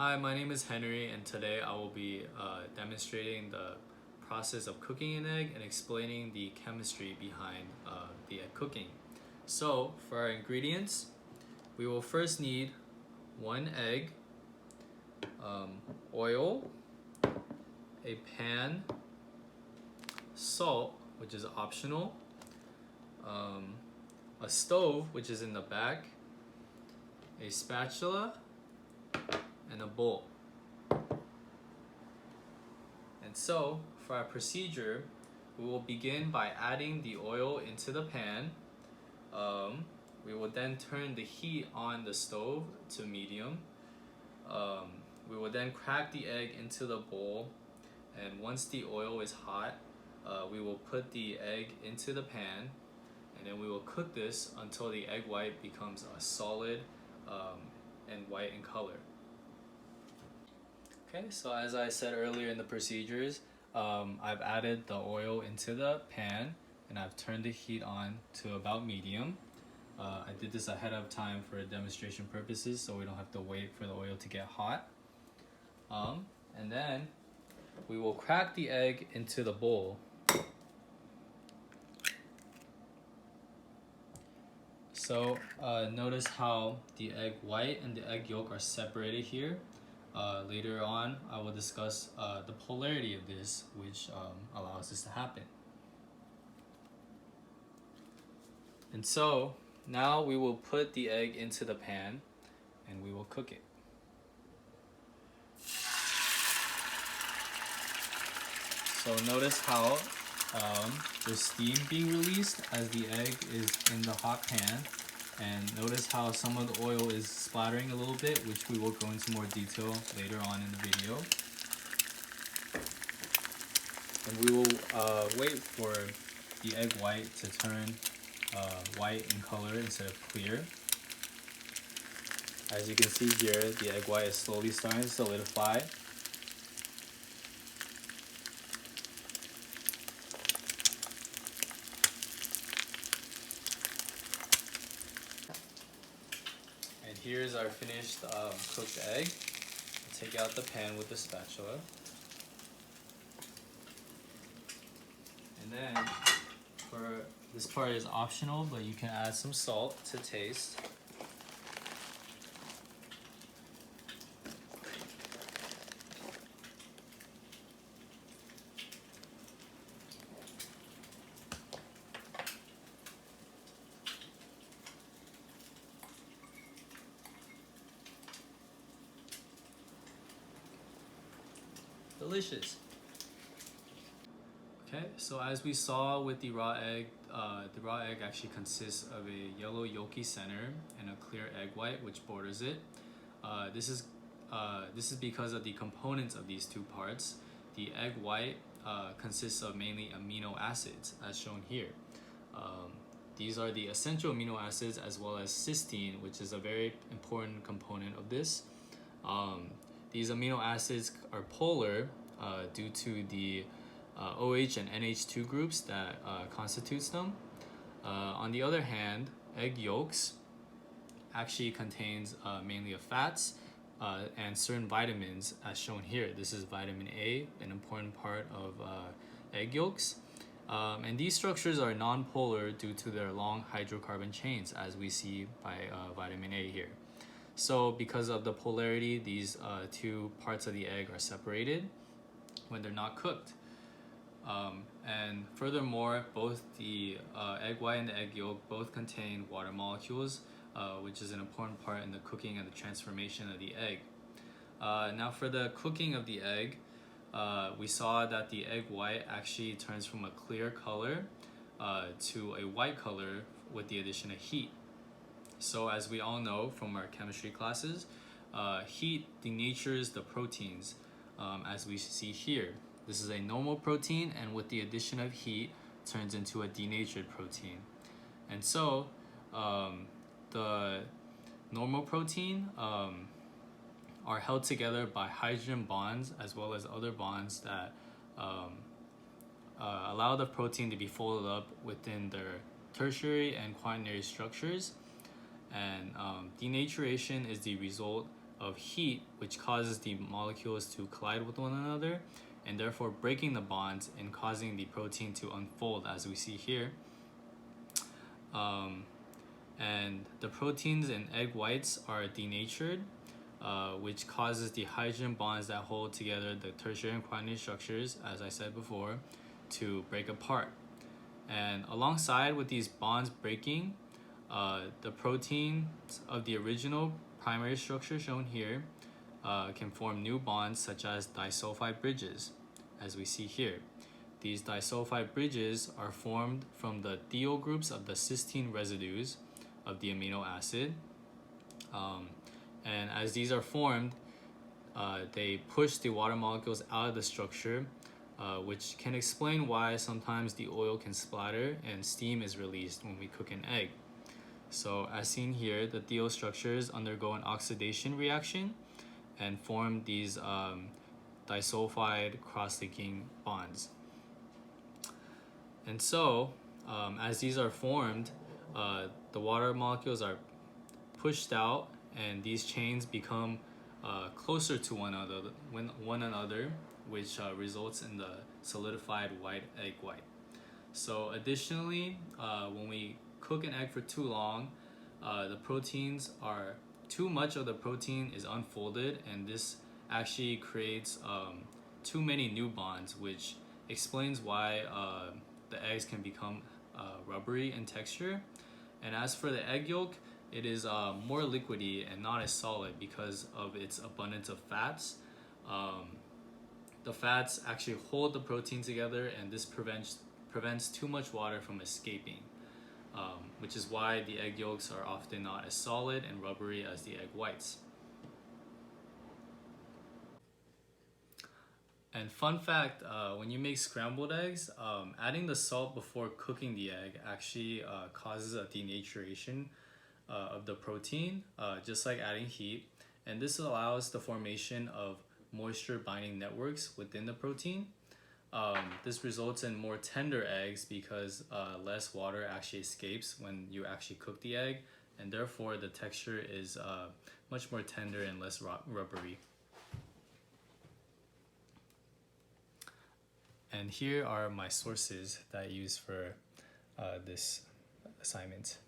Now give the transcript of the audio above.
Hi, my name is Henry, and today I will be demonstrating the process of cooking an egg and explaining the chemistry behind the egg cooking. So, for our ingredients, we will first need one egg, oil, a pan, salt, which is optional, um, a stove, which is in the back, a spatula, and a bowl. And so, for our procedure, we will begin by adding the oil into the pan. We will then turn the heat on the stove to medium. We will then crack the egg into the bowl, and once the oil is hot, we will put the egg into the pan, and then we will cook this until the egg white becomes a solid and white in color. Okay, so as I said earlier in the procedures, I've added the oil into the pan and I've turned the heat on to about medium. I did this ahead of time for demonstration purposes so we don't have to wait for the oil to get hot. And then we will crack the egg into the bowl. So notice how the egg white and the egg yolk are separated here. Later on, I will discuss the polarity of this, which allows this to happen. And so now we will put the egg into the pan and we will cook it. So notice how there's steam being released as the egg is in the hot pan. And notice how some of the oil is splattering a little bit, which we will go into more detail later on in the video. And we will wait for the egg white to turn white in color instead of clear. As you can see here, the egg white is slowly starting to solidify. And here's our finished cooked egg. Take out the pan with the spatula. And then, for this part is optional, but you can add some salt to taste. Delicious. Okay, so as we saw with the raw egg actually consists of a yellow yolky center and a clear egg white which borders it. This is because of the components of these two parts. The egg white consists of mainly amino acids, as shown here. These are the essential amino acids as well as cysteine, which is a very important component of this. These amino acids are polar due to the OH and NH2 groups that constitutes them. On the other hand, egg yolks actually contains mainly of fats and certain vitamins as shown here. This is vitamin A, an important part of egg yolks. And these structures are non-polar due to their long hydrocarbon chains, as we see by vitamin A here. So because of the polarity, these two parts of the egg are separated when they're not cooked. And furthermore, both the egg white and the egg yolk both contain water molecules, which is an important part in the cooking and the transformation of the egg. Now for the cooking of the egg, we saw that the egg white actually turns from a clear color to a white color with the addition of heat. So as we all know from our chemistry classes, heat denatures the proteins, as we see here. This is a normal protein, and with the addition of heat, turns into a denatured protein. And so, the normal protein are held together by hydrogen bonds as well as other bonds that allow the protein to be folded up within their tertiary and quaternary structures. And denaturation is the result of heat, which causes the molecules to collide with one another and therefore breaking the bonds and causing the protein to unfold, as we see here. And the proteins in egg whites are denatured, which causes the hydrogen bonds that hold together the tertiary and quaternary structures, as I said before, to break apart. And alongside with these bonds breaking, the proteins of the original primary structure shown here can form new bonds such as disulfide bridges, as we see here. These disulfide bridges are formed from the thiol groups of the cysteine residues of the amino acid. And as these are formed, they push the water molecules out of the structure, which can explain why sometimes the oil can splatter and steam is released when we cook an egg. So as seen here, the thiol structures undergo an oxidation reaction and form these disulfide cross-linking bonds. And so, as these are formed, the water molecules are pushed out, and these chains become closer to one another, which results in the solidified white egg white. So additionally, when we cook an egg for too long, the proteins are too much of the protein is unfolded, and this actually creates too many new bonds, which explains why the eggs can become rubbery in texture. And as for the egg yolk, it is more liquidy and not as solid because of its abundance of fats. The fats actually hold the protein together, and this prevents too much water from escaping, which is why the egg yolks are often not as solid and rubbery as the egg whites. And fun fact, when you make scrambled eggs, adding the salt before cooking the egg actually causes a denaturation of the protein, just like adding heat. And this allows the formation of moisture binding networks within the protein. This results in more tender eggs because less water actually escapes when you actually cook the egg, and therefore the texture is much more tender and less rubbery. And here are my sources that I use for this assignment.